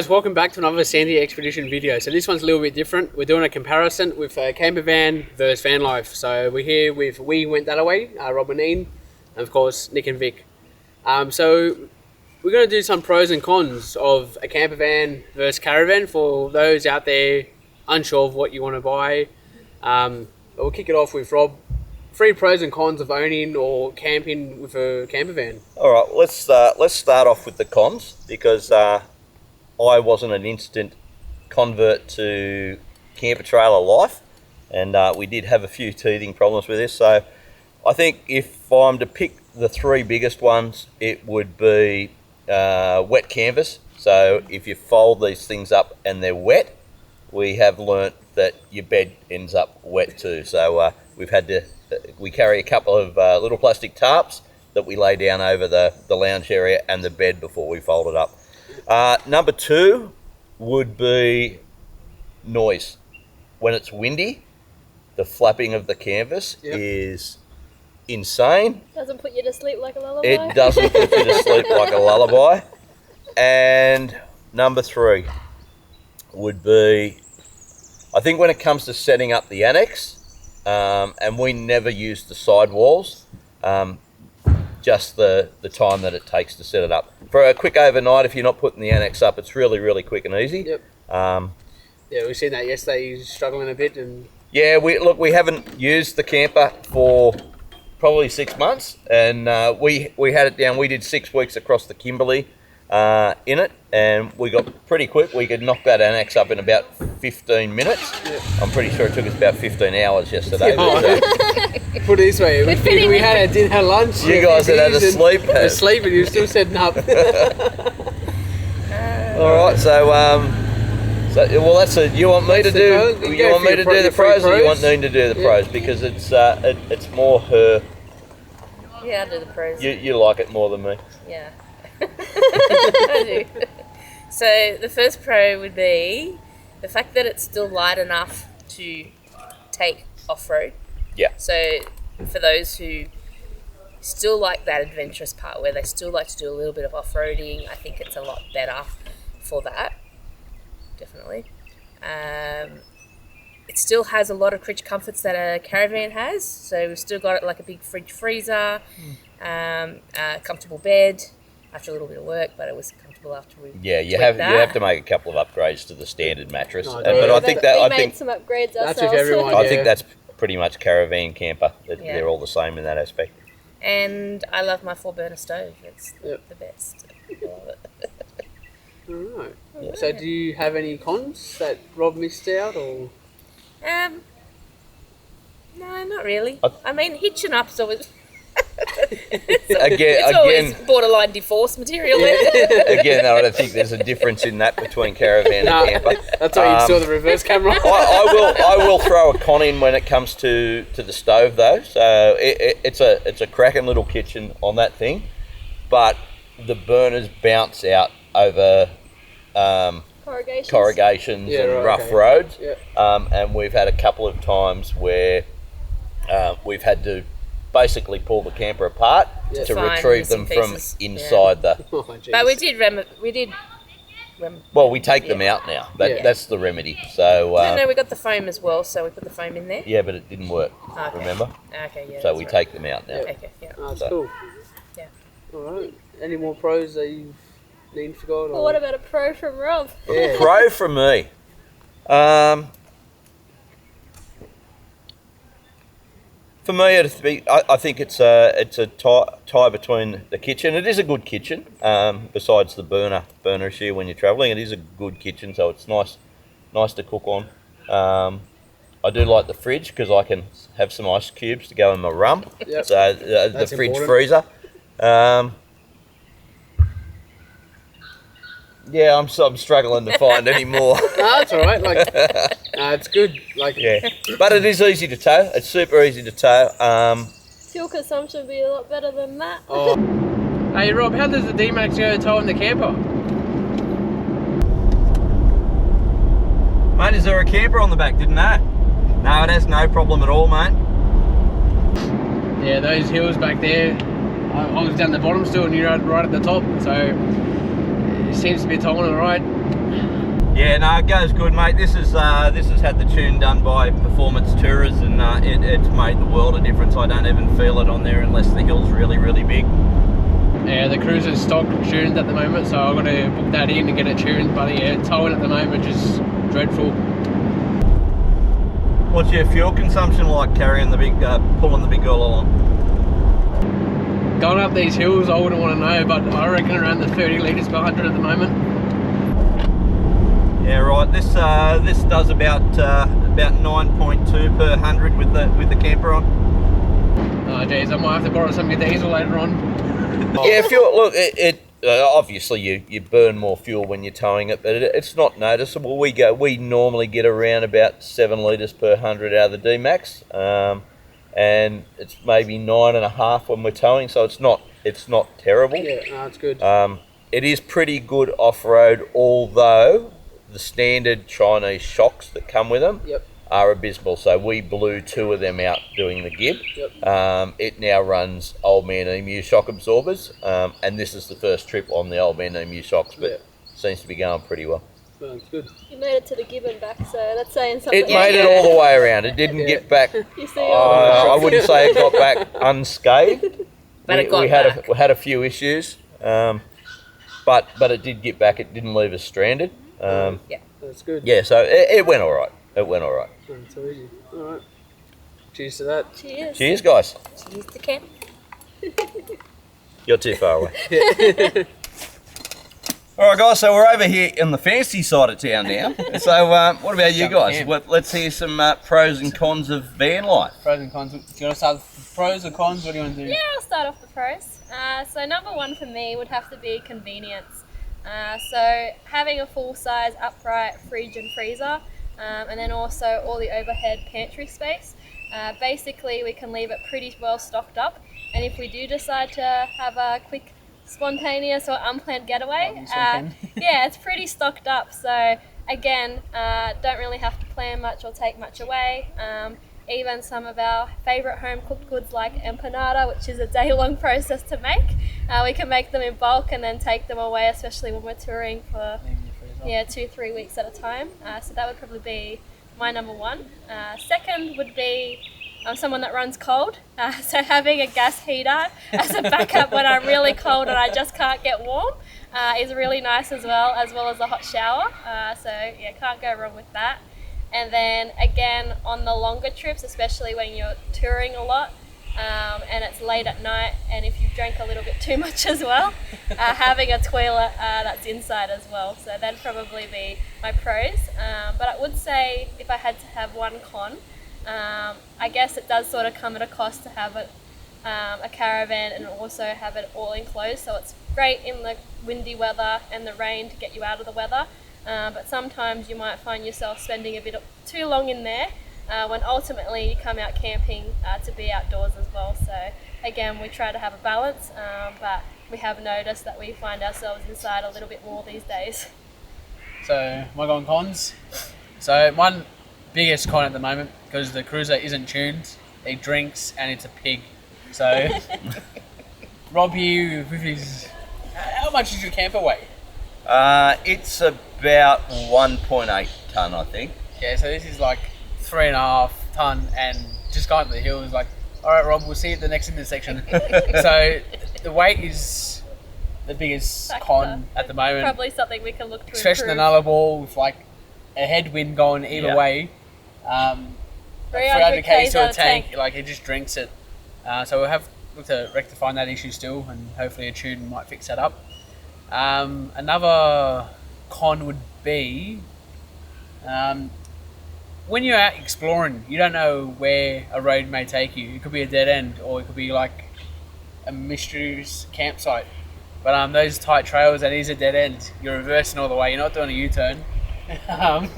guys, welcome back to another Sandy Expedition video. So this one's a little bit different. We're doing a comparison with camper van versus van life. So we're here with We Went That Away, Rob and Ian, and of course Nick and Vic. So we're going to do some pros and cons of a camper van versus caravan for those out there unsure of what you want to buy. But we'll kick it off with Rob. 3 pros and cons of owning or camping with a camper van. All right, let's start off with the cons, because I wasn't an instant convert to camper trailer life, and we did have a few teething problems with this. So I think if I'm to pick the 3 biggest ones, it would be wet canvas. So if you fold these things up and they're wet, we have learnt that your bed ends up wet too. So we carry a couple of little plastic tarps that we lay down over the lounge area and the bed before we fold it up. Number 2 would be noise. When it's windy, the flapping of the canvas is insane. Doesn't put you to sleep like a lullaby. It doesn't put you to sleep like a lullaby. And number 3 would be, I think when it comes to setting up the annex, and we never use the sidewalls, just the time that it takes to set it up. For a quick overnight, if you're not putting the annex up, it's really, really quick and easy. Yep. Yeah, we seen that yesterday. You're struggling a bit, and yeah, we haven't used the camper for probably 6 months, and we had it down. We did 6 weeks across the Kimberley in it, and we got pretty quick. We could knock that annex up in about 15 minutes. Yeah. I'm pretty sure it took us about 15 hours yesterday. Put it this way, we had a dinner, lunch. You guys had a sleep. Asleep, and you were still setting up. All right, so well, that's it. You want me to do? You want me to do the pros, or you want Neen to do the pros? Because it's more her. Yeah, I'll do the pros. You like it more than me. Yeah. I do. So the first pro would be the fact that it's still light enough to take off-road. Yeah. So for those who still like that adventurous part, where they still like to do a little bit of off-roading, I think it's a lot better for that. Definitely. It still has a lot of creature comforts that a caravan has. So we've still got it like a big fridge freezer, a comfortable bed. After a little bit of work, but it was comfortable after we. Yeah, you have to make a couple of upgrades to the standard mattress. No, but I think we made some upgrades ourselves. That's with everyone. I think that's pretty much caravan camper. They're all the same in that aspect. And I love my 4-burner stove. It's the best. I love it. Alright. Yeah. So do you have any cons that Rob missed out, or? No, not really. I mean, hitching up's always. It's always borderline divorce material. Again, though, I don't think there's a difference in that between caravan and camper. That's why you saw the reverse camera. I will throw a con in when it comes to the stove, though. So it's a cracking little kitchen on that thing, but the burners bounce out over corrugations and rough roads. Yeah. And we've had a couple of times where we've had to basically pull the camper apart to retrieve them from inside the. Oh, but we did. Well, we take them out now. That's the remedy. So no, we got the foam as well, so we put the foam in there. Yeah, but it didn't work. Okay. Remember? Okay, yeah. So we take them out now. Okay, yeah. Oh, that's cool. Yeah. All right. Any more pros that you've forgot? Well, what about a pro from Rob? Yeah. Pro from me. For me, I think it's a tie between the kitchen. It is a good kitchen, besides the burner issue when you're travelling. It is a good kitchen, so it's nice to cook on. I do like the fridge because I can have some ice cubes to go in my rum. Yep. So the fridge important. freezer. Yeah, I'm struggling to find any more. No, that's all right. It's good. Yeah, but it is easy to tow. It's super easy to tow. Fuel consumption would be a lot better than that. Oh. Hey Rob, how does the D-Max go towing the camper? Mate, is there a camper on the back? Didn't know. No, it has no problem at all, mate. Yeah, those hills back there, I was down the bottom still and you're right at the top, so it seems to be towing all right. Yeah, no, it goes good, mate. This has had the tune done by Performance Tourers, and it's made the world of difference. I don't even feel it on there unless the hill's really, really big. Yeah, the cruiser's stock tuned at the moment, so I've got to book that in to get it tuned. But yeah, towing at the moment just dreadful. What's your fuel consumption like carrying the big, pulling the big girl along? Going up these hills, I wouldn't want to know, but I reckon around the 30 litres per 100 at the moment. Yeah, right. This does about 9.2 per 100 with the camper on. Oh geez, I might have to borrow some of your diesel later on. Yeah, fuel. Look, it obviously you burn more fuel when you're towing it, but it's not noticeable. We normally get around about 7 litres per 100 out of the D-Max, and it's maybe 9.5 when we're towing, so it's not terrible. Yeah, no, it's good. It is pretty good off-road, although the standard Chinese shocks that come with them are abysmal. So we blew 2 of them out doing the gib. It now runs Old Man Emu shock absorbers, and this is the first trip on the Old Man Emu shocks, but seems to be going pretty well. That's good. You made it to the gibbon back, so that's saying something. It made it all the way around. It didn't get back. You see I wouldn't say it got back unscathed. But it got we back. had a few issues, but it did get back. It didn't leave us stranded. That's good. Yeah, so it went all right. It went all right. That's so easy. All right. Cheers to that. Cheers. Cheers, guys. Cheers to camp. You're too far away. All right, guys. So we're over here in the fancy side of town now. So what about you guys? Let's hear some pros and cons of van life. Pros and cons. Do you want to start with pros or cons? What do you want to do? Yeah, I'll start off the pros. So number one for me would have to be convenience. So having a full-size upright fridge and freezer, and then also all the overhead pantry space. Basically, we can leave it pretty well stocked up, and if we do decide to have a quick, spontaneous or unplanned getaway, yeah, it's pretty stocked up. So again, don't really have to plan much or take much away. Even some of our favourite home cooked goods like empanada, which is a day-long process to make, we can make them in bulk and then take them away, especially when we're touring for 2-3 weeks at a time. So that would probably be my number one. Second would be I'm someone that runs cold, so having a gas heater as a backup when I'm really cold and I just can't get warm is really nice as well as a hot shower. So yeah, can't go wrong with that. And then again, on the longer trips, especially when you're touring a lot and it's late at night, and if you've drank a little bit too much as well, having a toilet that's inside as well. So that'd probably be my pros. But I would say if I had to have one con, I guess it does sort of come at a cost to have a caravan and also have it all enclosed. So it's great in the windy weather and the rain to get you out of the weather. But sometimes you might find yourself spending a bit too long in there when ultimately you come out camping to be outdoors as well. So again, we try to have a balance, but we have noticed that we find ourselves inside a little bit more these days. So, am I going cons? So, one biggest con at the moment, because the cruiser isn't tuned, it drinks and it's a pig. So, Rob here with his... How much is your camper weigh? It's about 1.8 tonne, I think. Yeah, so this is like 3.5 tonne, and just going up the hill is like, all right, Rob, we'll see you at the next intersection. So the weight is the biggest con at the moment. Probably something we can look to especially the improve. Nulla ball with like a headwind going either way. 300 k's to a tank, like it just drinks it. So we'll have look to rectify that issue still, and hopefully a tune might fix that up. Another con would be when you're out exploring, you don't know where a road may take you. It could be a dead end, or it could be like a mysterious campsite. But those tight trails, that is a dead end. You're reversing all the way. You're not doing a U-turn. So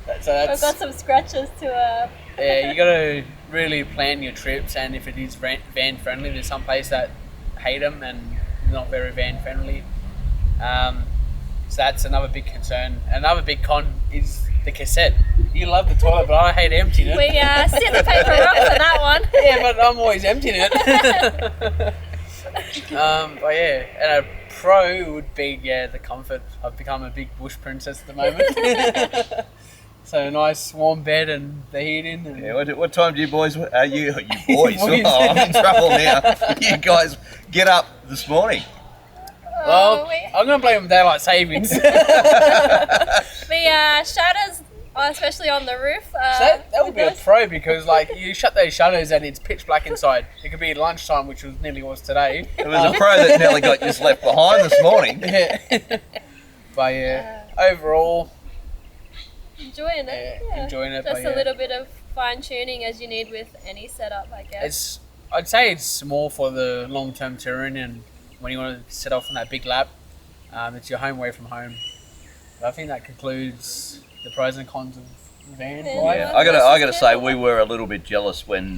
that's, We've got some scratches to yeah, you got to really plan your trips, and if it is van friendly, there's some places that hate them and not very van friendly. So that's another big concern. Another big con is the cassette. You love the toilet, but I hate emptying it. We sit the paper rocks on that one. Yeah, but I'm always emptying it. But yeah, and a pro would be the comfort. I've become a big bush princess at the moment. So a nice warm bed and the heating. And Yeah, what time do you boys? You boys? Oh, I'm in trouble now. You guys get up this morning. well, I'm going to blame daylight savings. The shutters, especially on the roof. So that would be a pro because like you shut those shutters and it's pitch black inside. It could be lunchtime, which was nearly was today. It was a pro that nearly got just left behind this morning. Yeah. But yeah, overall, Enjoying it. Yeah, enjoying it, Just but a little bit of fine tuning as you need with any setup, I guess. I'd say it's more for the long term touring and when you want to set off on that big lap. It's your home away from home. But I think that concludes the pros and cons of van life. Yeah, I gotta say we were a little bit jealous when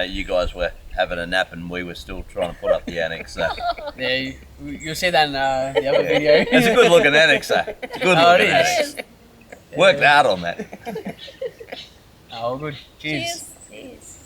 you guys were having a nap and we were still trying to put up the annex. So. Yeah, you'll see that in the other video. It's a good looking annex, though. It's a good looking annex. Worked hard on that. Oh, good. Cheers. Cheers.